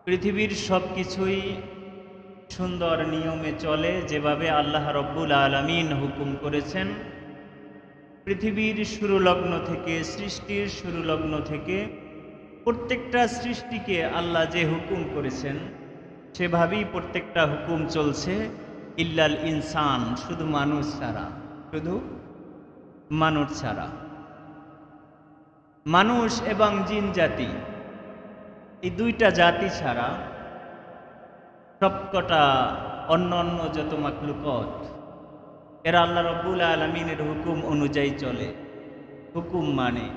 পৃথিবীর সব কিছুই সুন্দর নিয়মে চলে, যেভাবে আল্লাহ রব্বুল আলামিন হুকুম করেছেন। পৃথিবীর শুরুলগ্ন থেকে, সৃষ্টির শুরুলগ্ন থেকে প্রত্যেকটা সৃষ্টিকে আল্লাহ যে হুকুম করেছেন সেভাবেই প্রত্যেকটা হুকুম চলছে। ইল্লাল ইনসান, শুধু মানুষ ছাড়া, শুধু মানুষ ছাড়া। মানুষ এবং জিন জাতি, এই দুইটা জাতি ছাড়া সবকটা অন্য অন্য যত মাখলুকত, এরা আল্লাহ রব্বুল আলামিনের হুকুম অনুযায়ী চলে, হুকুম মানে।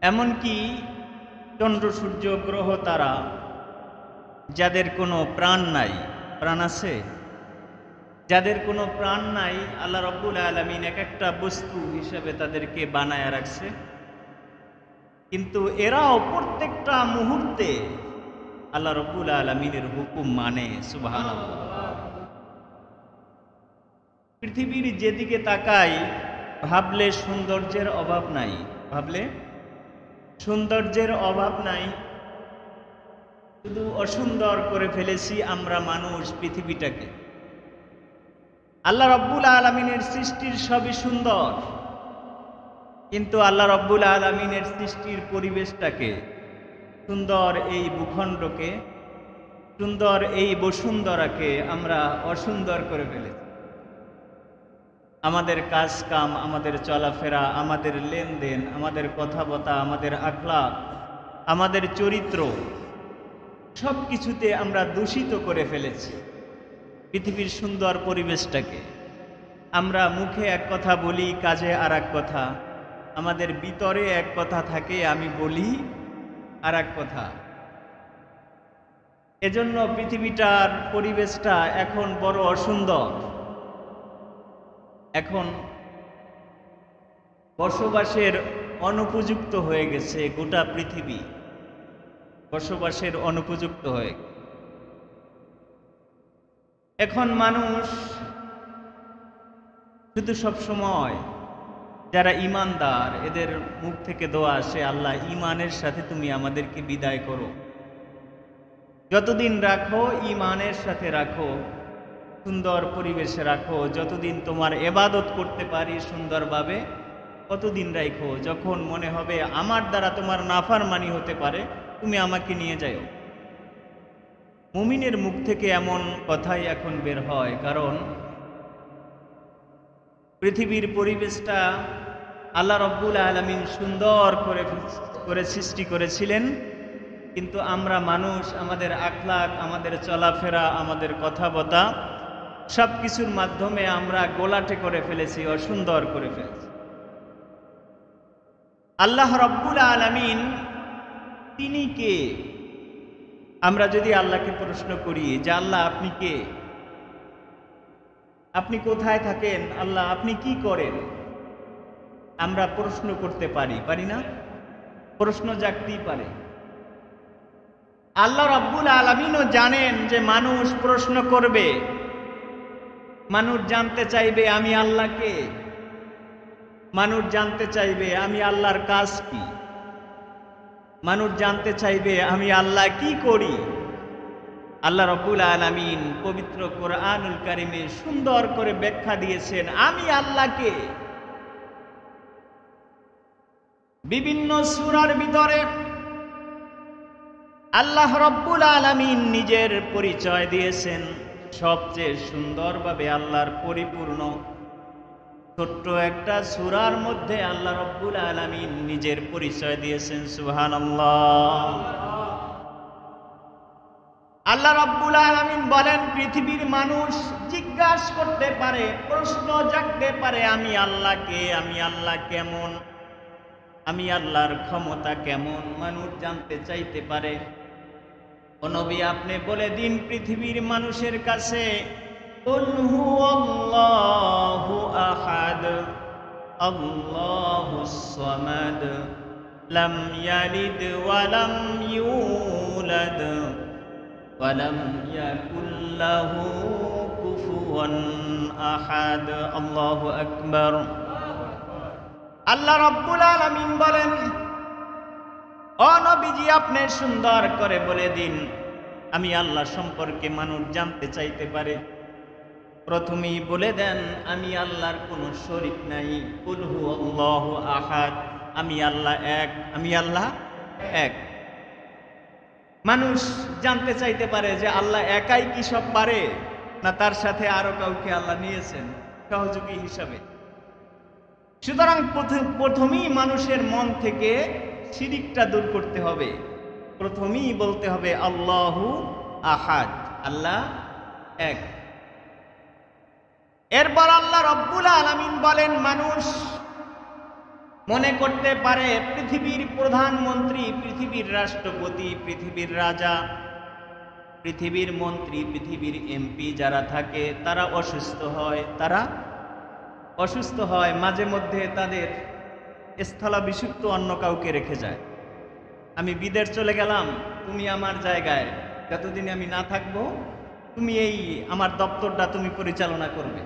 এমনকি চন্দ্র, সূর্য, গ্রহ, তারা, যাদের কোনো প্রাণ নাই, প্রাণ আছে? যাদের কোনো প্রাণ নাই, আল্লাহ রব্বুল আলামিন এক একটা বস্তু হিসেবে তাদেরকে বানায়া রাখছে। কিন্তু এরাও প্রত্যেকটা মুহূর্তে আল্লাহ রব্বুল আলামিনের হুকুম মানে। সুবহানাল্লাহ। পৃথিবীর যেদিকে তাকাই ভাবলে সৌন্দর্যের অভাব নাই, ভাবলে সৌন্দর্যের অভাব নাই। শুধু অসুন্দর করে ফেলেছি আমরা মানুষ পৃথিবীটাকে। আল্লাহ রব্বুল আলামিনের সৃষ্টির সবই সুন্দর, কিন্তু আল্লাহ রব্বুল আলামিনের সৃষ্টির পরিবেশটাকে, সুন্দর এই ভূখণ্ডকে, সুন্দর এই বসুন্ধরাকে আমরা অসুন্দর করে ফেলেছি। আমাদের কাজ কাম, আমাদের চলাফেরা, আমাদের লেনদেন, আমাদের কথাবার্তা, আমাদের আখলাক, আমাদের চরিত্র, সব কিছুতে আমরা দূষিত করে ফেলেছি পৃথিবীর সুন্দর পরিবেশটাকে। আমরা মুখে এক কথা বলি, কাজে আর এক কথা। আমাদের ভিতরে এক কথা থাকে, আমি বলি আর এক কথা। এজন্য পৃথিবীটার পরিবেশটা এখন বড় অসুন্দর। এখন বসবাসের অনুপযুক্ত হয়ে গেছে গোটা পৃথিবী, বসবাসের অনুপযুক্ত হয়ে। এখন মানুষ শুধু সবসময় যারা ঈমানদার, এদের মুখ থেকে দোয়া আসে, আল্লাহ ঈমানের সাথে তুমি আমাদেরকে বিদায় করো। যতদিন রাখো ঈমানের সাথে রাখো, সুন্দর পরিবেশে রাখো। যতদিন তোমার ইবাদত করতে পারি সুন্দরভাবে, কতদিন রাখো। যখন মনে হবে আমার দ্বারা তোমার নাফরমানি হতে পারে, তুমি আমাকে নিয়ে যাও। মুমিনের মুখ থেকে এমন কথাই এখন বের হয়, কারণ পৃথিবীর পরিবেশটা আল্লাহ রব্বুল আলামিন সুন্দর করে সৃষ্টি করেছিলেন, কিন্তু আমরা মানুষ আমাদের আখলাক, আমাদের চলাফেরা, আমাদের কথাবার্তা সব কিছুর মাধ্যমে আমরা গোলাটে করে ফেলেছি, অসুন্দর করে ফেলেছি। আল্লাহ রব্বুল আলামিন তিনি কে? আমরা যদি আল্লাহকে প্রশ্ন করি যে আল্লাহ আপনি কে, আপনি কোথায় থাকেন, আল্লাহ আপনি কি করেন, আমরা প্রশ্ন করতে পারি, পারি না? প্রশ্ন জাগতেই পারে। আল্লাহ রাব্বুল আলামিনও জানেন যে মানুষ প্রশ্ন করবে, মানুষ জানতে চাইবে আমি আল্লাহকে, মানুষ জানতে চাইবে আমি আল্লাহর কাজ কি, মানুষ জানতে চাইবে আমি আল্লাহ কি করি। আল্লাহ রাব্বুল আলামিন পবিত্র কোরআনুল কারীমে সুন্দর করে ব্যাখ্যা দিয়েছেন আমি আল্লাহকে। বিভিন্ন সূরার ভিতরে আল্লাহ রাব্বুল আলামিন নিজের পরিচয় দিয়েছেন সবচেয়ে সুন্দরভাবে। আল্লাহর পরিপূর্ণ ছোট্ট একটা সূরার মধ্যে আল্লাহ রাব্বুল আলামিন নিজের পরিচয় দিয়েছেন। সুবহানাল্লাহ। আল্লাহ রাব্বুল আলামিন বলেন পৃথিবীর মানুষ জিজ্ঞাসা করতে পারে, প্রশ্ন জাগতে পারে আমি আল্লাহকে, আমি আল্লাহ কেমন, আমি আল্লাহর ক্ষমতা কেমন, মানুষ জানতে চাইতে পারে। ও নবী আপনি বলে দিন পৃথিবীর মানুষের কাছে, কুল হুয়াল্লাহু আহাদ আল্লাহুস সামাদ লাম ইয়ালিদ ওয়া লাম ইউলাদ ওয়া লাম ইয়াকুল লাহু কুফুয়ান আহাদ। আল্লাহু আকবার। আল্লাহ রাব্বুল আলামিন বলেন ও নবীজি, আপনি সুন্দর করে বলে দিন, আমি আল্লাহ সম্পর্কে মানুষ জানতে চাইতে পারে। প্রথমেই বলে দেন, আমি আল্লাহর কোনো শরীক নাই। কুল হুয়াল্লাহু আহাদ, আমি আল্লাহ এক, আমি আল্লাহ এক। মানুষ জানতে চাইতে পারে যে আল্লাহ একাই কি সব পারে, না তার সাথে আরো কাউকে আল্লাহ নিয়েছেন সহযোগী হিসাবে। সুতরাং প্রথমেই মানুষের মন থেকে শিরিকটা দূর করতে হবে। প্রথমেই বলতে হবে আল্লাহু আহাদ, আল্লাহ এক। এরপর আল্লাহ রব্বুল আলামিন বলেন, মানুষ মনে করতে পারে পৃথিবীর প্রধানমন্ত্রী, পৃথিবীর রাষ্ট্রপতি, পৃথিবীর রাজা, পৃথিবীর মন্ত্রী, পৃথিবীর এমপি যারা থাকে তারা অসুস্থ হয়, তারা অসুস্থ হয়, মাঝে মধ্যে তাদের স্থলাভিষিক্ত অন্য কাউকে রেখে যায়। আমি বিদেশ চলে গেলাম, তুমি আমার জায়গায়, যতদিন আমি না থাকবো তুমি এই আমার দপ্তরটা তুমি পরিচালনা করবে।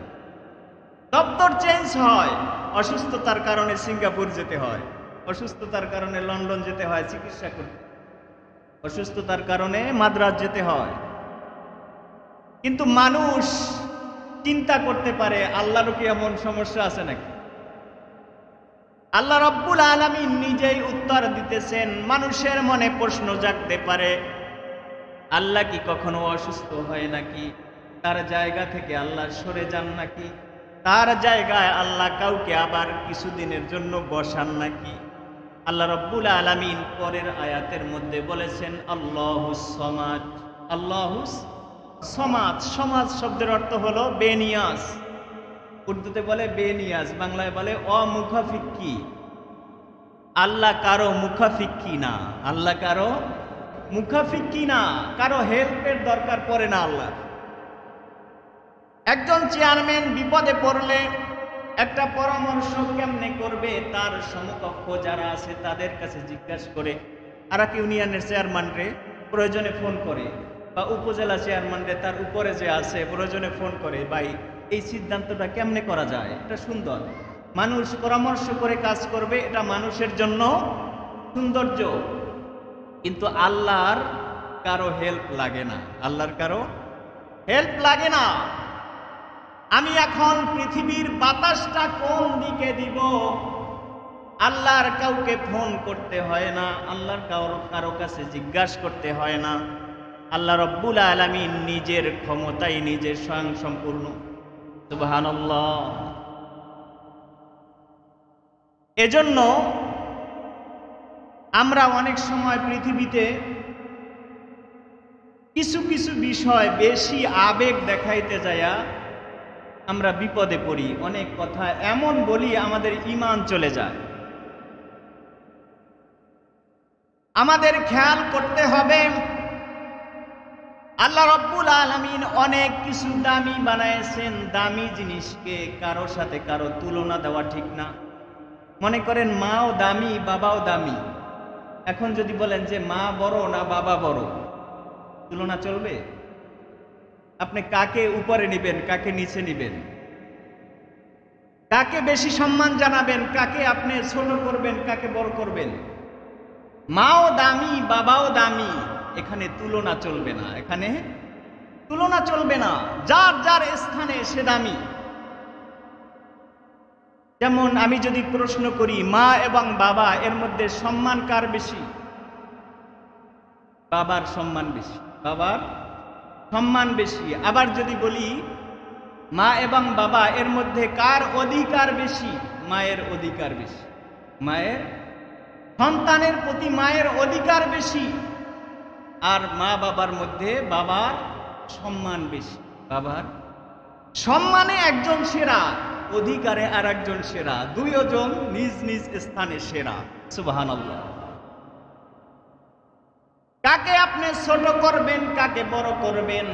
দপ্তর চেঞ্জ হয়, অসুস্থতার কারণে সিঙ্গাপুর যেতে হয়, অসুস্থতার কারণে লন্ডন যেতে হয় চিকিৎসা করতে, অসুস্থতার কারণে মাদ্রাজ যেতে হয়। কিন্তু মানুষ চিন্তা করতে পারে আল্লাহর কি এমন সমস্যা আছে নাকি? আল্লাহ রব্বুল আলামিন নিজেই উত্তর দিতেছেন। মানুষের মনে প্রশ্ন জাগতে পারে, আল্লাহ কি কখনো অসুস্থ হয় নাকি? তার জায়গা থেকে আল্লাহ সরে যান নাকি? তার জায়গায় আল্লাহ কাউকে আবার কিছুদিনের জন্য বসান নাকি? আল্লাহ রব্বুল আলামিন পরের আয়াতের মধ্যে বলেছেন আল্লাহুস সামাদ। আল্লাহুস সামাদ, সমাজ শব্দের অর্থ হলো বেনিয়াজ। উর্দুতে বলে বেনিয়াজ, বাংলায় বলে অমুখাফিক্কি। আল্লাহ কারো মুখাফিক্কি না, আল্লাহ কারো মুখাফিক্কি না, কারো হেল্পের দরকার পড়ে না আল্লাহ। একজন চেয়ারম্যান বিপদে পড়লে একটা পরামর্শ কেমনে করবে, তার সমকক্ষ যারা আছে তাদের কাছে জিজ্ঞাসা করে। আর এক ইউনিয়নের চেয়ারম্যানরে প্রয়োজনে ফোন করে, বা উপজেলা চেয়ারম্যানরে তার উপরে যে আছে প্রয়োজনে ফোন করে, ভাই এই সিদ্ধান্তটা কেমনে করা যায়, এটা সুন্দর। মানুষ পরামর্শ করে কাজ করবে, এটা মানুষের জন্য সৌন্দর্য। কিন্তু আল্লাহর কারো হেল্প লাগে না, আল্লাহর কারো হেল্প লাগে না। আমি এখন পৃথিবীর বাতাসটা কোন দিকে দিব, আল্লাহর কাউকে ফোন করতে হয় না, আল্লাহর কারো কাছে জিজ্ঞাসা করতে হয় না। আল্লাহ রব্বুল আলামিন নিজের ক্ষমতায় নিজে স্বয়ং সম্পূর্ণ। সুবহানাল্লাহ। এজন্য আমরা অনেক সময় পৃথিবীতে কিছু কিছু বিষয় বেশি আবেগ দেখাইতে যায়া আমরা বিপদে পড়ি। অনেক কথা এমন বলি আমাদের ঈমান চলে যায়। আমাদের খেয়াল করতে হবে, আল্লাহ রব্বুল আলামিন অনেক কিছু দামি বানাইছেন। দামি জিনিসকে কারোর সাথে কারো তুলনা দেওয়া ঠিক না। মনে করেন মাও দামি, বাবাও দামি। এখন যদি বলেন যে মা বড় না বাবা বড়, তুলনা চলবে? আপনি কাকে উপরে নিবেন, কাকে নিচে নিবেন, কাকে বেশি সম্মান জানাবেন, কাকে আপনি ছোট করবেন, কাকে বড় করবেন? মাও দামি, বাবাও দামি, এখানে তুলনা চলবে না, এখানে তুলনা চলবে না। যার যার স্থানে সে দামি। যেমন আমি যদি প্রশ্ন করি মা এবং বাবা এর মধ্যে সম্মান কার বেশি? বাবার সম্মান বেশি, বাবার সম্মান বেশি। আবার যদি বলি মা এবং বাবা এর মধ্যে কার অধিকার বেশি? মায়ের অধিকার বেশি। মায়ের সন্তানের প্রতি মায়ের অধিকার বেশি। আর মা বাবার মধ্যে বাবার সম্মান বেশি। বাবার সম্মানে একজন সেরা, অধিকারে আর একজন সেরা, দুইজন নিজ নিজ স্থানে সেরা। সুবহানাল্লাহ। কাকে আপনি ছোট করবেন, কাকে বড় করবেন?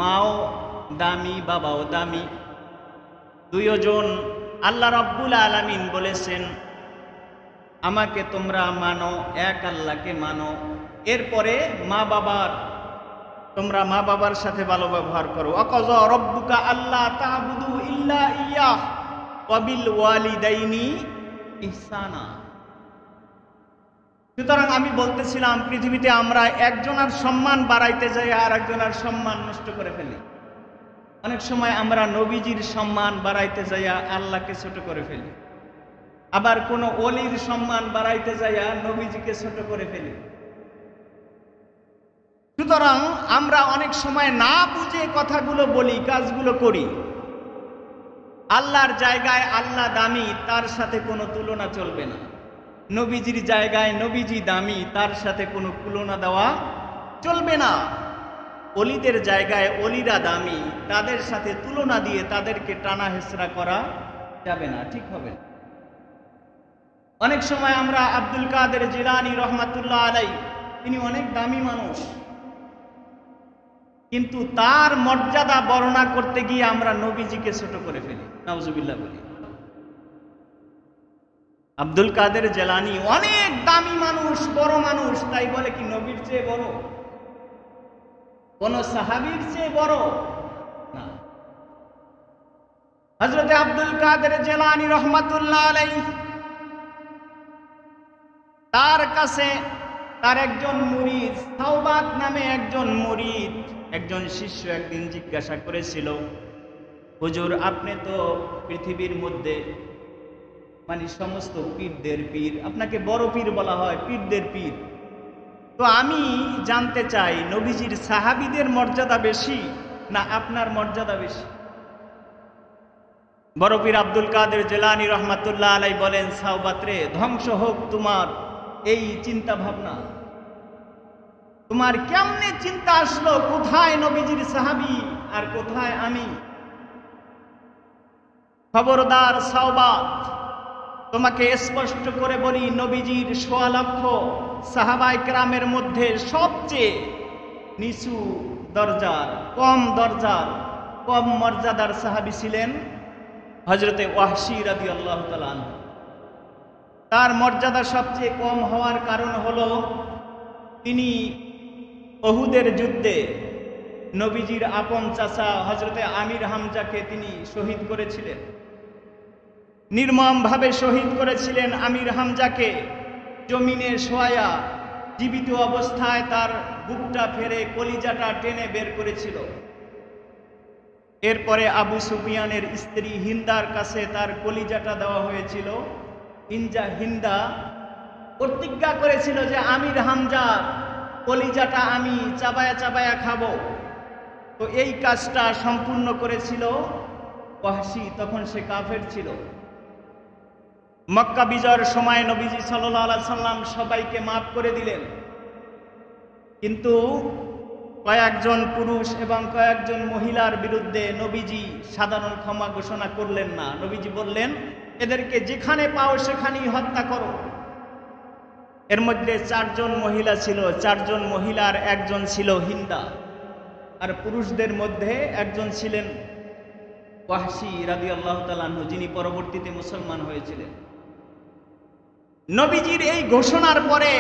মাও দামি, বাবাও দামি, দুইজন। আল্লাহ রাব্বুল আলামিন বলেছেন আমাকে তোমরা মানো, এক আল্লাহকে মানো। এরপরে মা বাবার, তোমরা মা বাবার সাথে ভালো ব্যবহার করো। ওয়াকাযা রাব্বুকা আল্লা তা'বুদু ইল্লা ইয়াহ ওয়া বিল ওয়ালিদাইনি ইহসানা। সুতরাং আমি বলতেছিলাম, পৃথিবীতে আমরা একজনের সম্মান বাড়াইতে যাই আর একজনের সম্মান নষ্ট করে ফেলি। অনেক সময় আমরা নবীজির সম্মান বাড়াইতে যাইয়া আল্লাহকে ছোট করে ফেলি, আবার কোন ওলির সম্মান বাড়াইতে যাইয়া নবীজিকে ছোট করে ফেলি। সুতরাং আমরা অনেক সময় না বুঝে কথাগুলো বলি, কাজগুলো করি। আল্লাহর জায়গায় আল্লাহ দামি, তার সাথে কোনো তুলনা চলবে না। নবীজির জায়গায় নবীজি দামি, তার সাথে কোনো তুলনা দেওয়া চলবে না। অলিদের জায়গায় অলিরা দামি, তাদের সাথে তুলনা দিয়ে তাদেরকে টানা হেসরা করা যাবে না, ঠিক হবে না। অনেক সময় আমরা আব্দুল কাদের জিলানী রহমাতুল্লাহ আলাইহি, তিনি অনেক দামি মানুষ, কিন্তু তার মর্যাদা বর্ণনা করতে গিয়ে আমরা নবীজিকে ছোট করে ফেলি, নাউজুবিল্লাহ বলি। আব্দুল কাদের জিলানী অনেক দামি মানুষ, বড় মানুষ, তাই বলে কি নবীর চেয়ে বড়, কোন সাহাবীর চেয়ে বড় না। হযরত আব্দুল কাদের জিলানী রহমাতুল্লাহ আলাইহি, তার কাছে তার একজন মুরিদ, সাওবাত নামে একজন মুরিদ, একজন শিষ্য একদিন জিজ্ঞাসা করেছিল, হুজুর, আপনি তো পৃথিবীর মধ্যে মানে সমস্ত পীরদের পীর, আপনাকে বড় পীর বলা হয়, পীরদের পীর, তো আমি জানতে চাই নবীজির সাহাবীদের মর্যাদা বেশি না আপনার মর্যাদা বেশি? বড় পীর আব্দুল কাদের জিলানী রহমাতুল্লাহ আলাইহি বলেন, সাওবাত রে, ধ্বংস হোক তোমার এই চিন্তা ভাবনা। তোমার কেমনে চিন্তা আসলো কোথায় নবীজির সাহাবী আর কোথায় আমি? খবরদার সাওবাত, তোমাকে স্পষ্ট করে বলি, নবীজির ১৬ লক্ষ সাহাবায়ে কেরামের মধ্যে সবচেয়ে নিচু দরজার, কম মর্যাদার সাহাবী ছিলেন হযরতে ওয়াহশী রাদিয়াল্লাহু তাআলা আনহু। তার মর্যাদা সবচেয়ে কম হওয়ার কারণ হলো তিনি উহুদের যুদ্ধে নবীজির আপন চাচা হযরতে আমির হামজাকে তিনি শহীদ করেছিলেন, নির্মমভাবে শহীদ করেছিলেন। আমির হামজাকে জমিনে শোয়ায়া জীবিত অবস্থায় তার বুকটা ফেরে কলিজাটা টেনে বের করেছিল। এরপরে আবু সুফিয়ানের স্ত্রী হিন্দার কাছে তার কলিজাটা দেওয়া হয়েছিল। হিন্দা প্রতিজ্ঞা করেছিল যে আমির হামজা কলিজাটা আমি চাবায়া চাবায়া খাবো। তো এই কাজটা সম্পূর্ণ করেছিল ওয়াহশী, তখন সে কাফের ছিল। মক্কা বিজয়ের সময় নবীজি সাল্লাল্লাহু আলাইহি সাল্লাম সবাইকে মাফ করে দিলেন, কিন্তু কয়েকজন পুরুষ এবং কয়েকজন মহিলার বিরুদ্ধে নবীজি সাধারণ ক্ষমা ঘোষণা করলেন না। নবীজি বললেন, এদেরকে যেখানে পাও সেখানেই হত্যা করো। এর মধ্যে 4 জন মহিলা ছিল, 4 জন মহিলার একজন ছিল হিন্দা, আর পুরুষদের মধ্যে একজন ছিলেন ওয়াহশী রাদিয়াল্লাহু তাআলা আনহু, যিনি পরবর্তীতে মুসলমান হয়েছিলেন। নবীজির এই ঘোষণার পরে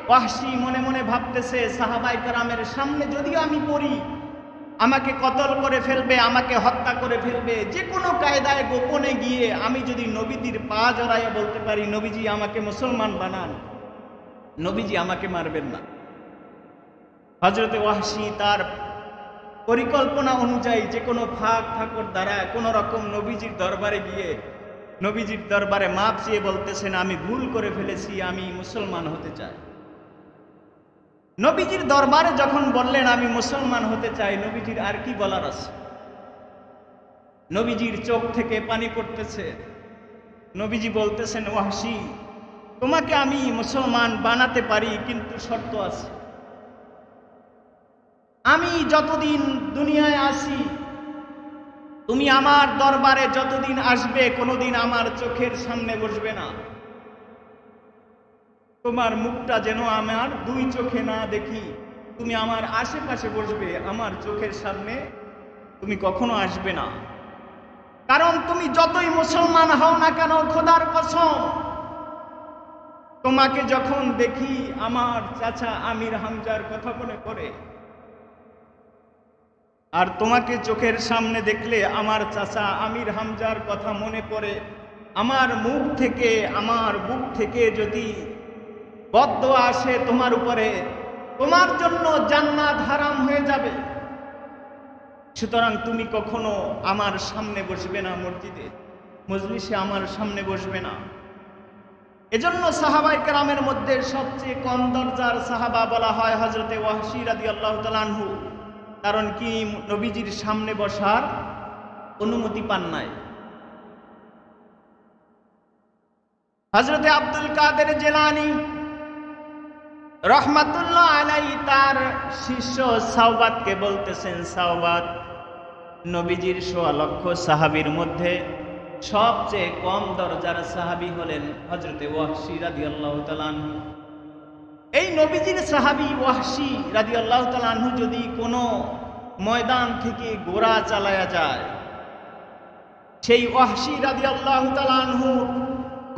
ওয়াহশী মনে মনে ভাবতেছে, সাহাবায়ে কেরামের সামনে যদিও আমি পড়ি, আমাকে কতল করে ফেলবে, আমাকে হত্যা করে ফেলবে। যে কোনো কায়দায় গোপনে গিয়ে আমি যদি নবীজির পা জড়াইয়া বলতে পারি, নবীজি আমাকে মুসলমান বানান, নবীজি আমাকে মারবেন না। হযরতে ওয়াহশী তার পরিকল্পনা অনুযায়ী যে কোনো ফাঁক ফাঁকর দ্বারা কোনো রকম নবীজির দরবারে গিয়ে নবীজির দরবারে মাপ চেয়ে বলতেছেন, আমি ভুল করে ফেলেছি, আমি মুসলমান হতে চাই। নবীজির দরবারে যখন বললেন আমি মুসলমান হতে চাই, নবীজির আর কি বলার আছে? নবীজির চোখ থেকে পানি পড়তেছে। নবীজি বলতেছেন, ওয়াহশী, তোমাকে আমি মুসলমান বানাতে পারি, কিন্তু শর্ত আছে। আমি যতদিন দুনিয়ায় আসি, তুমি আমার দরবারে যতদিন আসবে, কোনোদিন আমার চোখের সামনে বসবে না। তোমার মুখটা যেন আমার 2 চোখে না দেখি, তুমি আমার আশেপাশে বসবে, আমার চোখের সামনে তুমি কখনো আসবে না। কারণ তুমি যতই মুসলমান হও না কেন, খোদার কসম, তোমাকে যখন দেখি আমার চাচা আমির হামজার কথা মনে পড়ে, আর তোমাকে চোখের সামনে দেখলে আমার চাচা আমির হামজার কথা মনে পড়ে। আমার মুখ থেকে, আমার বুক থেকে যদি বদদোয়া আসে তোমার উপরে, তোমার জন্য জান্নাত হারাম হয়ে যাবে। সুতরাং তুমি কখনো আমার সামনে বসবে না, মসজিদে মজলিসে আমার সামনে বসবে না। এজন্য সাহাবায়ে কেরামের মধ্যে সবচেয়ে কম দরজার সাহাবা বলা হয় হযরতে ওয়াহশী রাদিয়াল্লাহু তাআলা আনহু। কারণ কি, নবীজির সামনে বসার অনুমতি পান নাই। হযরতে আব্দুল কাদের জিলানী রহমাতুল্লাহ আলাইহি তার শিষ্য সাওবাতকে বলতেছেন, সাওবাত, নবীজির ১৬ লক্ষ সাহাবীর মধ্যে সবচেয়ে কম দরজার সাহাবী হলেন হযরতে ওয়াহশী রাদিয়াল্লাহু তাআলা আনহু। এই নবীজির সাহাবী ওয়াহশী রাদিয়াল্লাহু তাআলা আনহু যদি কোনো ময়দান থেকে ঘোড়া চালায়া যায়, সেই ওয়াহশী রাদিয়াল্লাহু তাআলা আনহু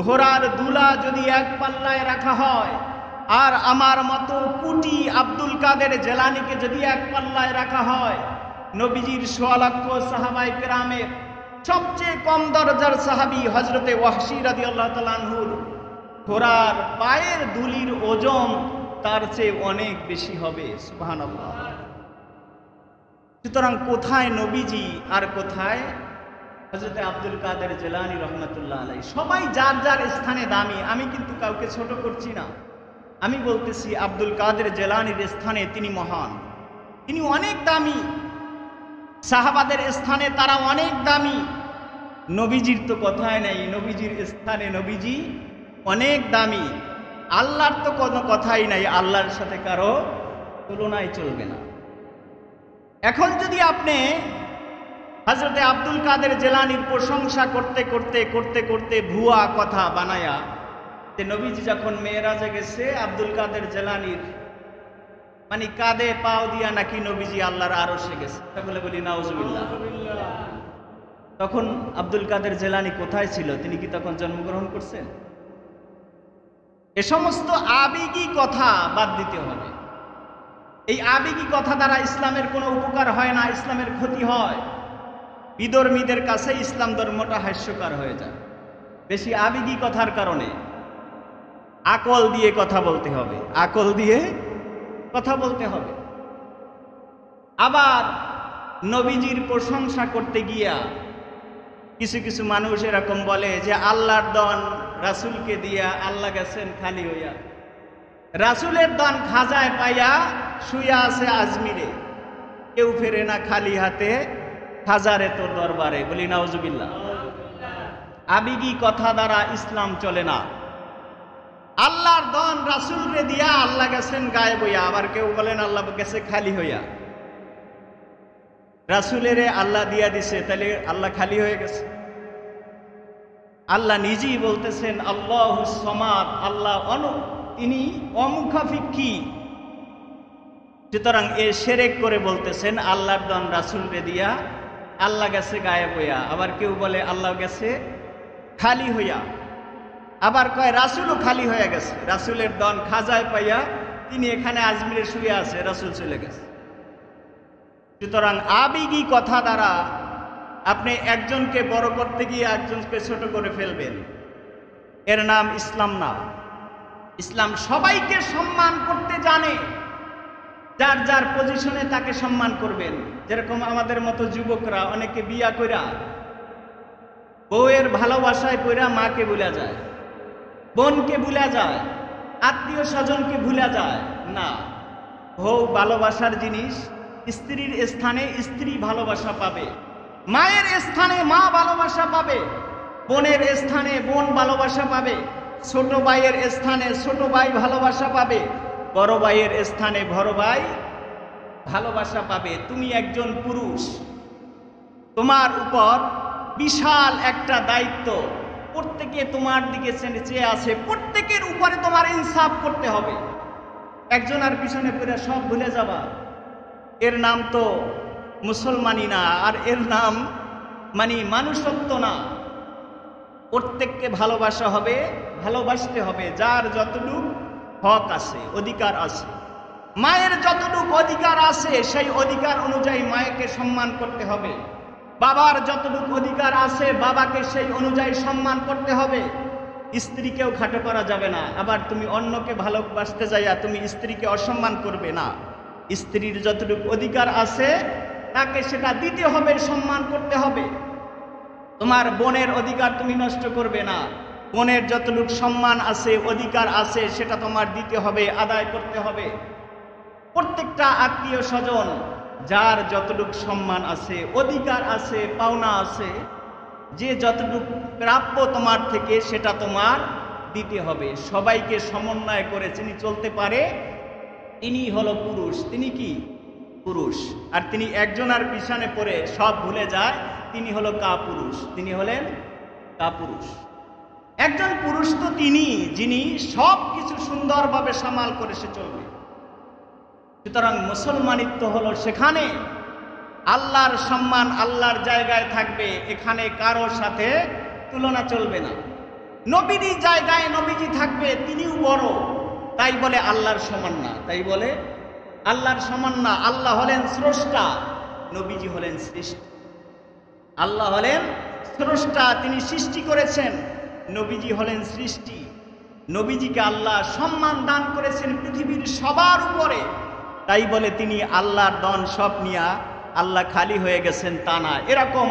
ঘোড়ার দুলা যদি এক পাল্লায় রাখা হয়, আর আমার মতো কুটি আব্দুল কাদের জিলানীকে যদি এক পাল্লায় রাখা হয়, নবীজির ১৬ লক্ষ সাহাবায়ে কেরামের সবচেয়ে কম দরজার সাহাবী হযরতে ওয়াহশী রাদিয়াল্লাহু তাআলা আনহুর ঘোড়ার পায়ের ধুলির ওজন তার চেয়ে অনেক বেশি হবে। সুবহানাল্লাহ। সুতরাং কোথায় নবীজি আর কোথায় হযরতে আব্দুল কাদের জিলানী রহমাতুল্লাহ আলাইহি? সবাই যার যার স্থানে দামি। আমি কিন্তু কাউকে ছোট করছি না। আমি বলতেছি আব্দুল কাদের জিলানীর স্থানে তিনি মহান, তিনি অনেক দামি। সাহাবাদের স্থানে তারা অনেক দামি। নবীজির তো কথাই নাই, নবীজির স্থানে নবীজি অনেক দামি। আল্লাহর তো কোনো কথাই নাই, আল্লাহর সাথে কারো তুলনায় চলবে না। এখন যদি আপনি হযরতে আব্দুল কাদের জিলানীর প্রশংসা করতে করতে করতে করতে ভুয়া কথা বানায়া, যে নবীজি যখন মেরাজে গেছে আব্দুল কাদের জিলানীর মানে কাঁধে পাও দিয়া নাকি নবীজি আল্লাহর আরশে গেছে, তাহলে বলি নাউজুবিল্লাহ। তখন আব্দুল কাদের জিলানী কোথায় ছিল? তিনি কি তখন জন্মগ্রহণ করছেন? এ সমস্ত আবেগী কথা বাদ দিতে হবে। এই আবেগী কথা দ্বারা ইসলামের কোনো উপকার হয় না, ইসলামের ক্ষতি হয়। বিধর্মীদের কাছে ইসলাম ধর্মটা হাস্যকর হয়ে যায় বেশি আবেগী কথার কারণে। আকল দিয়ে কথা বলতে হবে, আকল দিয়ে কথা বলতে হবে। আবার নবীজির প্রশংসা করতে গিয়া কিছু কিছু মানুষ এরকম বলে যে আল্লাহর দন রাসূলকে দিয়া আল্লাহ গেছেন খালি হইয়া, রাসূলের দন খাজায় পাইয়া শুইয়া আছে আজমিরে, কেউ ফেরে না খালি হাতে হাজারে তোর দরবারে, বলি নাউজুবিল্লাহ। আবেগী কথা দ্বারা ইসলাম চলে না। আল্লাহর দন রাসূলরে দিয়া আল্লাহ গেছেন গায়ে বইয়া, আবার কেউ বলেন আল্লাহ গেছে খালি হইয়া। রাসূলেরে আল্লাহ দিয়া দিছে, তাহলে আল্লাহ খালি হয়ে গেছে? আল্লাহ নিজেই বলতেছেন আল্লাহুস সামাদ, আল্লাহ তিনি অমুখাপেক্ষী। সুতরাং এ শিরক করে বলতেছেন আল্লাহর দন রাসূলরে দিয়া আল্লাহ গেছে গায়ে বইয়া, আবার কেউ বলে আল্লাহ গেছে খালি হইয়া, আবার কয় রাসূলও খালি হয়ে গেছে, রাসূলের দন খাজায় পাইয়া তিনি এখানে আজমিরে শুয়ে আছে, রাসূল চলে গেছে। সুতরাং আবেগী কথা দ্বারা আপনি একজনকে বড় করতে গিয়ে একজনকে ছোট করে ফেলবেন, এর নাম ইসলাম না। ইসলাম সবাইকে সম্মান করতে জানে, যার যার পজিশনে তাকে সম্মান করবেন। যেরকম আমাদের মতো যুবকরা অনেকে বিয়া কইরা বউয়ের ভালোবাসায় পইরা মাকে ভুলা যায়, বোনকে ভুলা যায়, আত্মীয় স্বজনকে ভুলা যায় না। বউ ভালোবাসার জিনিস, স্ত্রীর স্থানে স্ত্রী ভালোবাসা পাবে, মায়ের স্থানে মা ভালোবাসা পাবে, বোনের স্থানে বোন ভালোবাসা পাবে, ছোট ভাইয়ের স্থানে ছোট ভাই ভালোবাসা পাবে, বড় ভাইয়ের স্থানে বড় ভাই ভালোবাসা পাবে। তুমি একজন পুরুষ, তোমার উপর বিশাল একটা দায়িত্ব, প্রত্যেকে তোমার দিকে চেয়ে আছে, প্রত্যেকের উপরে তোমার ইনসাফ করতে হবে। একজনের পিছনে পড়ে সব ভুলে যাবা, এর নাম তো মুসলমানি না, আর এর নাম মানুষত্ব না। প্রত্যেককে ভালোবাসা হবে, ভালোবাসতে হবে, যার যতটুকু হক আছে, অধিকার আছে। মায়ের যতটুকু অধিকার আছে সেই অধিকার অনুযায়ী মায়েকে সম্মান করতে হবে, বাবার যতটুকু অধিকার আছে বাবাকে সেই অনুযায়ী সম্মান করতে হবে। স্ত্রীকেও খাটো করা যাবে না, আবার তুমি অন্যকে ভালোবাসতে যাইয়া তুমি স্ত্রীকে অসম্মান করবে না। স্ত্রীর যতটুকু অধিকার আছে তাকে সেটা দিতে হবে, সম্মান করতে হবে। তোমার বোনের অধিকার তুমি নষ্ট করবে না, বোনের যতটুকু সম্মান আছে অধিকার আছে সেটা তোমার দিতে হবে, আদায় করতে হবে। প্রত্যেকটা আত্মীয় স্বজন যার যতটুকু সম্মান আছে, অধিকার আছে, পাওনা আছে, যে যতটুকু প্রাপ্য তোমার থেকে সেটা তোমার দিতে হবে। সবাইকে সমন্বয় করে যিনি চলতে পারে তিনি হলো পুরুষ। তিনি কি পুরুষ। আর তিনি একজনের পিছনে পড়ে সব ভুলে যায়, তিনি হলো কাপুরুষ। তিনি হলেন কাপুরুষ। একজন পুরুষ তো তিনি যিনি সব কিছু সুন্দরভাবে সামাল করে সে চলবে। সুতরাং মুসলমানিত্ব হলো সেখানে আল্লাহর সম্মান আল্লাহর জায়গায় থাকবে, এখানে কারোর সাথে তুলনা চলবে না। নবীর জায়গায় নবীজি থাকবে, তিনিও বড়, তাই বলে আল্লাহর সমান না, তাই বলে আল্লাহর সমান না। আল্লাহ হলেন স্রষ্টা, নবীজি হলেন সৃষ্টি। আল্লাহ হলেন স্রষ্টা, তিনি সৃষ্টি করেছেন, নবীজি হলেন সৃষ্টি। নবীজিকে আল্লাহ সম্মান দান করেছেন পৃথিবীর সবার উপরে, তাই বলে তিনি আল্লাহর দন সব নিয়া আল্লাহ খালি হয়ে গেছেন তা না। এরকম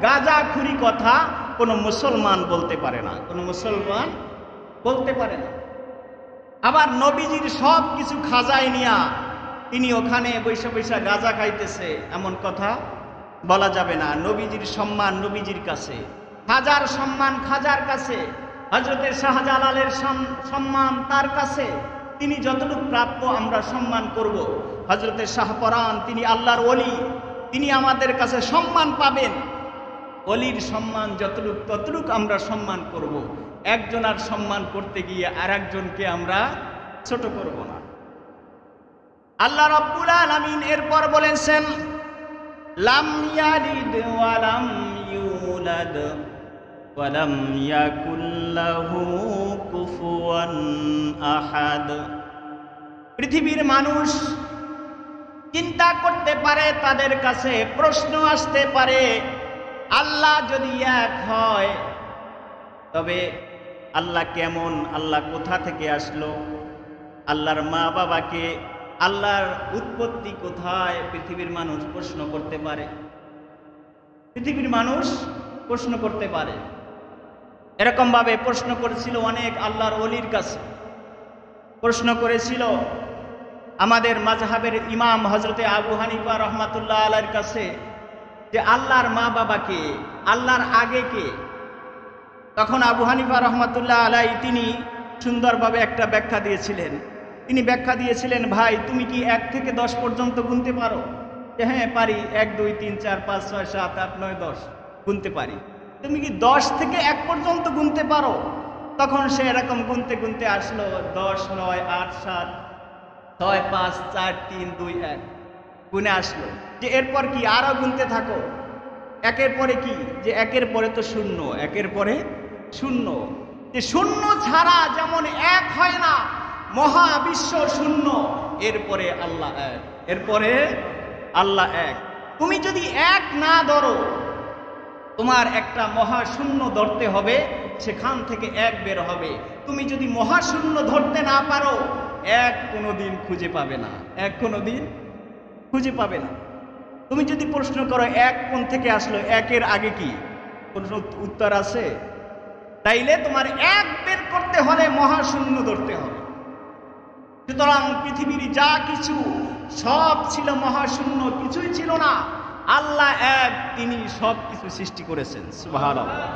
গাঁজাখুরি কথা কোনো মুসলমান বলতে পারে না, কোনো মুসলমান বলতে পারে না। আবার নবীজির সব কিছু খাজায় নিয়া তিনি ওখানে বৈশা বৈশা গাঁজা খাইতেছে, এমন কথা বলা যাবে না। নবীজির সম্মান নবীজির কাছে, খাজার সম্মান খাজার কাছে, হযরতে শাহজালালের সম্মান তার কাছে, তিনি যতটুকু প্রাপ্য আমরা সম্মান করব। হযরতে শাহপরান তিনি আল্লাহর ওলি, তিনি আমাদের কাছে সম্মান পাবেন। ওলির সম্মান যতটুকু ততটুকু আমরা সম্মান করব। একজনের সম্মান করতে গিয়ে আর একজনকে আমরা ছোট করব না। আল্লাহ রাব্বুল আলামিন এরপর বলেছেন, লাম ইয়ালিদ ওয়া লাম ইউলাদ ওয়া লাম ইয়াকুল লাহু কুফুয়ান আহাদ। পৃথিবীর মানুষ চিন্তা করতে পারে, তাদের কাছে প্রশ্ন আসতে পারে, আল্লাহ যদি এক হয় তবে আল্লাহ কেমন, আল্লাহ কোথা থেকে আসলো, আল্লাহর মা বাবাকে, আল্লাহর উৎপত্তি কোথায়, পৃথিবীর মানুষ প্রশ্ন করতে পারে। পৃথিবীর মানুষ প্রশ্ন করতে পারে। এরকম ভাবে প্রশ্ন করেছিল অনেক আল্লাহর ওলির কাছে, প্রশ্ন করেছিল আমাদের মাযহাবের ইমাম হযরতে আবু হানিফা রহমাতুল্লাহ আলাইহির কাছে যে আল্লাহর মা বাবাকে, আল্লাহর আগে কে। তখন আবু হানিফা রহমাতুল্লাহ আলাইহি তিনি সুন্দরভাবে একটা ব্যাখ্যা দিয়েছিলেন। তিনি ব্যাখ্যা দিয়েছিলেন, ভাই তুমি কি 1 থেকে 10 পর্যন্ত গুনতে পারো? যে হ্যাঁ পারি, 1 2 3 4 5 6 7 8 9 10 গুনতে পারি। তুমি কি 10 থেকে 1 পর্যন্ত গুনতে পারো? তখন সে এরকম গুনতে গুনতে আসলো 10 9 8 7 6 5 4 3 2 1 গুনে আসলো। যে এরপর কি আরো গুনতে থাকো, একের পরে কি, যে একের পরে তো শূন্য, একের পরে শূন্য। যে শূন্য ছাড়া যেমন এক হয় না, মহাবিশ্ব শূন্য, এরপরে আল্লাহ এক, এরপরে আল্লাহ এক। তুমি যদি এক না ধরো, তোমার একটা মহাশূন্য ধরতে হবে, সেখান থেকে এক বের হবে। তুমি যদি মহাশূন্য ধরতে না পারো, এক কোনোদিন খুঁজে পাবে না, এক কোনোদিন খুঁজে পাবে না। তুমি যদি প্রশ্ন করো এক কোন থেকে আসলো, একের আগে কি, কোন উত্তর আছে? তাইলে তোমার এক বের করতে হলে মহাশূন্য ধরতে হবে। সুতরাং পৃথিবীর যা কিছু সব ছিল মহাশূন্য, কিছুই ছিল না। আল্লাহ এক, তিনি সব কিছু সৃষ্টি করেছেন। সুবহানাল্লাহ।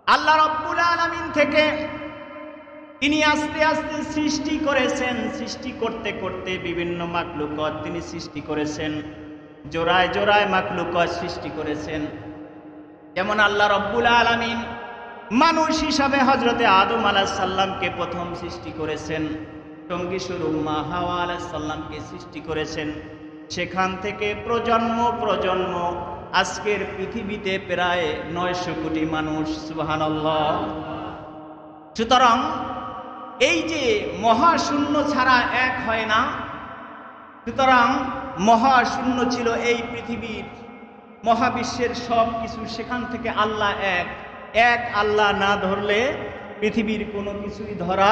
আল্লাহ রাব্বুল আলামিন থেকে তিনি আস্তে আস্তে সৃষ্টি করেছেন। সৃষ্টি করতে করতে বিভিন্ন মাখলুকাত তিনি সৃষ্টি করেছেন, জোড়ায় জোড়ায় মাখলুকাত সৃষ্টি করেছেন। যেমন আল্লাহ রাব্বুল আলামিন মানুষ হিসাবে হযরতে আদম আলাইহিস সালামকে প্রথম সৃষ্টি করেছেন, সঙ্গী স্বরূপ মা হাওয়া আলাইহিস সালামকে সৃষ্টি করেছেন। সেখান থেকে প্রজন্ম প্রজন্ম আজকের পৃথিবীতে প্রায় 900 কোটি মানুষ। সুবহানাল্লাহ। সুতরাং এই যে মহাশূন্য ছাড়া এক হয় না, সুতরাং মহাশূন্য ছিল এই পৃথিবীর, মহাবিশ্বের সব কিছু, সেখান থেকে আল্লাহ এক। এক আল্লাহ না ধরলে পৃথিবীর কোনো কিছুই ধরা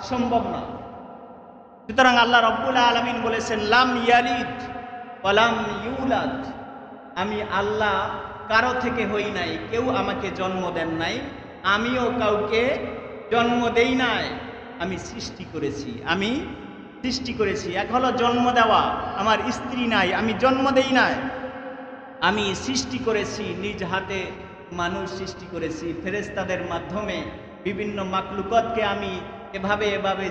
সম্ভব না। সুতরাং আল্লাহ রাব্বুল আলামিন বলেছেন, লাম ইয়ালিদ ওয়া লাম ইউলাদ, আমি আল্লাহ কারো থেকে হই নাই, কেউ আমাকে জন্ম দেন নাই, আমিও কাউকে জন্ম দেই নাই, আমি সৃষ্টি করেছি। আমি সৃষ্টি করেছি। এক হলো জন্ম দেওয়া, আমার স্ত্রী নাই, আমি জন্ম দেই নাই। আমি সৃষ্টি করেছি, নিজ হাতে মানুষ সৃষ্টি করেছি, ফেরেশতাদের মাধ্যমে বিভিন্ন মাখলুকাতকে আমি এভাবে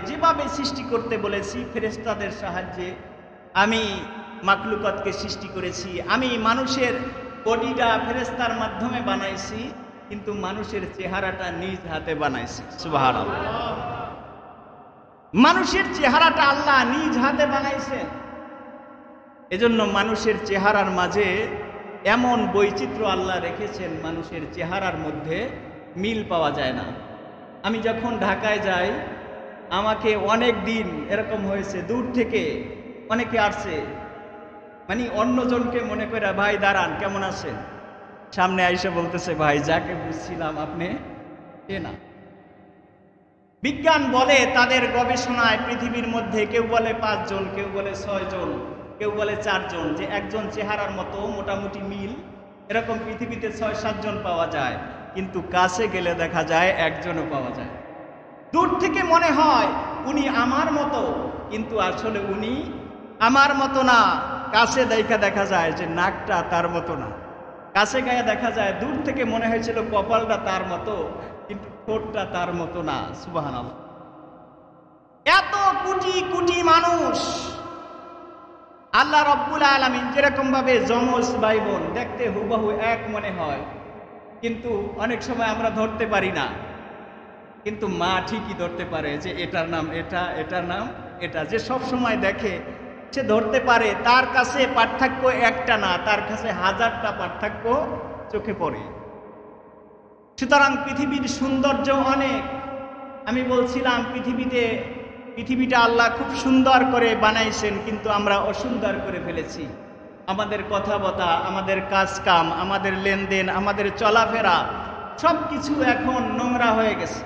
যেভাবে সৃষ্টি করতে বলেছি, ফেরেশতাদের সাহায্যে আমি মাখলুকাতকে সৃষ্টি করেছি। আমি মানুষের বডিটা ফেরেশতার মাধ্যমে বানাইছি, কিন্তু মানুষের চেহারাটা নিজ হাতে বানাইছি। সুবহানাল্লাহ। মানুষের চেহারাটা আল্লাহ নিজ হাতে বানাইছেন। এজন্য মানুষের চেহারার মাঝে এমন বৈচিত্র্য আল্লাহ রেখেছেন, মানুষের চেহারার মধ্যে মিল পাওয়া যায় না। আমি যখন ঢাকায় যাই, আমাকে অনেক দিন এরকম হয়েছে, দূর থেকে অনেকে আসছে, মানে অন্যজনকে মনে করে, ভাই দাঁড়ান, কেমন আছেন? সামনে আইসা বলতেছে, ভাই যাকে বুঝছিলাম আপনি কে না। বিজ্ঞান বলে, তাদের গবেষণায় পৃথিবীর মধ্যে কেউ বলে 5 জন, কেউ বলে 6 জন, কেউ বলে 4 জন, যে একজন চেহারার মতো মোটামুটি মিল এরকম পৃথিবীতে 6-7 জন পাওয়া যায়, কিন্তু কাছে গেলে দেখা যায় একজনও পাওয়া যায়। দূর থেকে মনে হয় উনি আমার মতো, কিন্তু আসলে উনি আমার মতো না। কাছে দেখা যায় যে নাকটা তার মতো না, কাছে গায়ে দেখা যায়, দূর থেকে মনে হয়েছিল কপালটা তার মতো, কিন্তু ঠোঁটটা তার মতো না। সুবহানাল্লাহ। এত কোটি কোটি মানুষ, আল্লাহ রাব্বুল আলামিন যেরকম ভাবে যমজ ভাই বোন দেখতে হুবহু এক মনে হয়, কিন্তু অনেক সময় আমরা ধরতে পারি না, কিন্তু মা ঠিকই ধরতে পারে যে এটার নাম এটা, এটার নাম এটা। যে সব সময় দেখে সে ধরতে পারে, তার কাছে পার্থক্য একটা না, তার কাছে হাজারটা পার্থক্য চোখে পড়ে। সুতরাং পৃথিবীর সৌন্দর্য অনেক। আমি বলছিলাম পৃথিবীটা আল্লাহ খুব সুন্দর করে বানাইছেন, কিন্তু আমরা অসুন্দর করে ফেলেছি। আমাদের কথাবার্তা, আমাদের কাজকাম, আমাদের লেনদেন, আমাদের চলাফেরা সব কিছু এখন নোংরা হয়ে গেছে,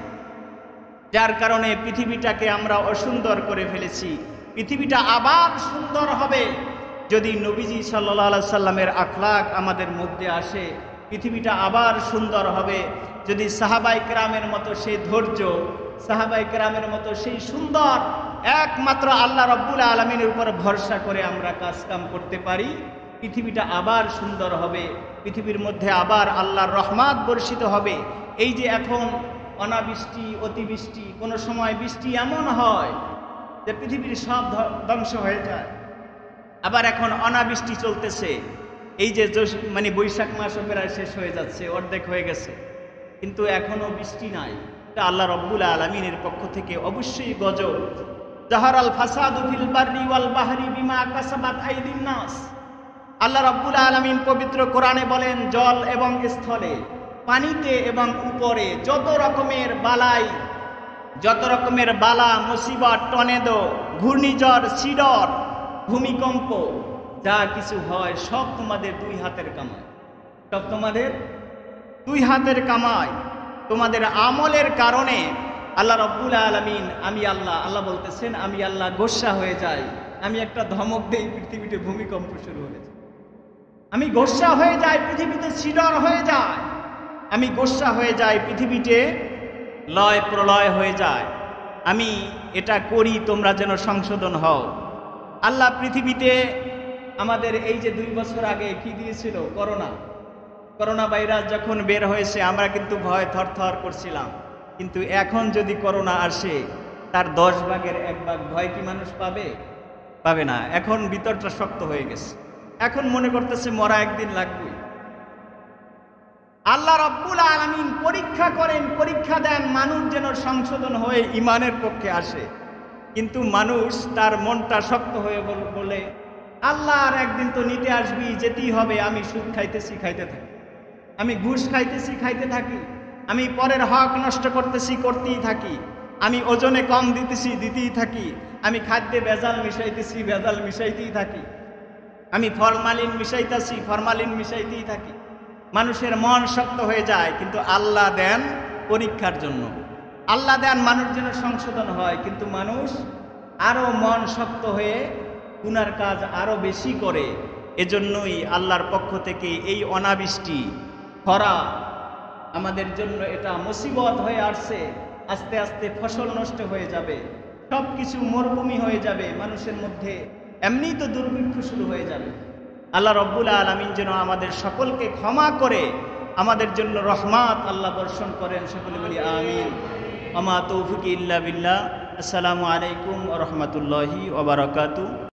যার কারণে পৃথিবীটাকে আমরা অসুন্দর করে ফেলেছি। পৃথিবীটা আবার সুন্দর হবে যদি নবীজি সাল্লাল্লাহু আলাইহি সাল্লামের আখলাক আমাদের মধ্যে আসে। পৃথিবীটা আবার সুন্দর হবে যদি সাহাবায়ে কেরামের মতো সেই ধৈর্য, সাহাবায়ে কেরামের মতো সেই সুন্দর, একমাত্র আল্লাহ রাব্বুল আলামিনের উপর ভরসা করে আমরা কাজকাম করতে পারি। পৃথিবীটা আবার সুন্দর হবে, পৃথিবীর মধ্যে আবার আল্লাহর রহমত বর্ষিত হবে। এই যে এখন অনাবৃষ্টি, অতিবৃষ্টি, কোনো সময় বৃষ্টি এমন হয় যে পৃথিবীর সব ধ্বংস হয়ে যায়, আবার এখন অনাবৃষ্টি চলতেছে। এই যে মানে বৈশাখ মাসও প্রায় শেষ হয়ে যাচ্ছে, অর্ধেক হয়ে গেছে, কিন্তু এখনো বৃষ্টি নাই। এটা আল্লাহ রাব্বুল আলামিনের পক্ষ থেকে অবশ্যই গজব। জাহারাল ফাসাদু ফিল বাররি ওয়াল বাহরি বিমা কাসাবাত আইদিন নাস। আল্লাহ রাব্বুল আলামিন পবিত্র কোরআনে বলেন, জল এবং স্থলে, পানিতে এবং উপরে যত রকমের বালা মুসিবত, টর্নেডো, ঘূর্ণিঝড়, সিডর, ভূমিকম্প যা কিছু হয় সব তোমাদের 2 হাতের কামাই, সব তোমাদের 2 হাতের কামাই। তোমাদের আমলের কারণে আল্লাহ রাব্বুল আলামিন, আমি আল্লাহ বলতেছেন, আমি আল্লাহ গোসা হয়ে যাই। আমি একটা ধমক দেই, পৃথিবীতে ভূমিকম্প শুরু হয়ে যায়। আমি গোসা হয়ে যাই, পৃথিবীতে সিডর হয়ে যায়। আমি গোসা হয়ে যাই, পৃথিবীতে লয় প্রলয় হয়ে যায়। আমি এটা করি, তোমরা যেন সংশোধন হও। আল্লাহ পৃথিবীতে আমাদের এই যে 2 বছর আগে কি দিয়েছিল, করোনা ভাইরাস যখন বের হয়েছে, আমরা কিন্তু ভয় থরথর করছিলাম। কিন্তু এখন যদি করোনা আসে, তার 10 ভাগের 1 ভাগ ভয় কি মানুষ পাবে না। এখন ভিতরটা শক্ত হয়ে গেছে, এখন মনে করতেছে মরা একদিন লাগবে। আল্লাহ রাব্বুল আলামিন পরীক্ষা দেন, মানুষ যেন সংশোধন হয়ে ইমানের পক্ষে আসে। কিন্তু মানুষ তার মনটা শক্ত হয়ে বলে, আল্লাহর একদিন তো নিতে আসবি, যেতেই হবে। আমি সুদ খাইতেছি, খাইতে থাকি। আমি ঘুষ খাইতেছি, খাইতে থাকি। আমি পরের হক নষ্ট করতেছি, করতেই থাকি। আমি ওজনে কম দিতেছি, দিতেই থাকি। আমি খাদ্যে ভেজাল মিশাইতেছি, ভেজাল মিশাইতেই থাকি। আমি ফরমালিন মিশাইতেছি, ফরমালিন মিশাইতেই থাকি। মানুষের মন শক্ত হয়ে যায়, কিন্তু আল্লাহ দেন পরীক্ষার জন্য। আল্লাহ দেন মানুষের জন্য সংশোধন হয়, কিন্তু মানুষ আরো মন শক্ত হয়ে গুনার কাজ আরো বেশি করে। এজন্যই আল্লাহর পক্ষ থেকে এই অনাবৃষ্টি, খরা আমাদের জন্য এটা মুসিবত হয়ে আসছে। আস্তে আস্তে ফসল নষ্ট হয়ে যাবে, সব কিছু মরুভূমি হয়ে যাবে, মানুষের মধ্যে এমনিই তো দুর্ভিক্ষ শুরু হয়ে যাবে। আল্লাহ রব্বুল আলামিন যেন আমাদের সকলকে ক্ষমা করে আমাদের জন্য রহমত আল্লাহ বর্ষণ করেন। সকলে বলি আমিন। আমা তৌফিক ইল্লা বিল্লাহ। আসসালামু আলাইকুম ওয়া রাহমাতুল্লাহি ওয়া বারাকাতুহু।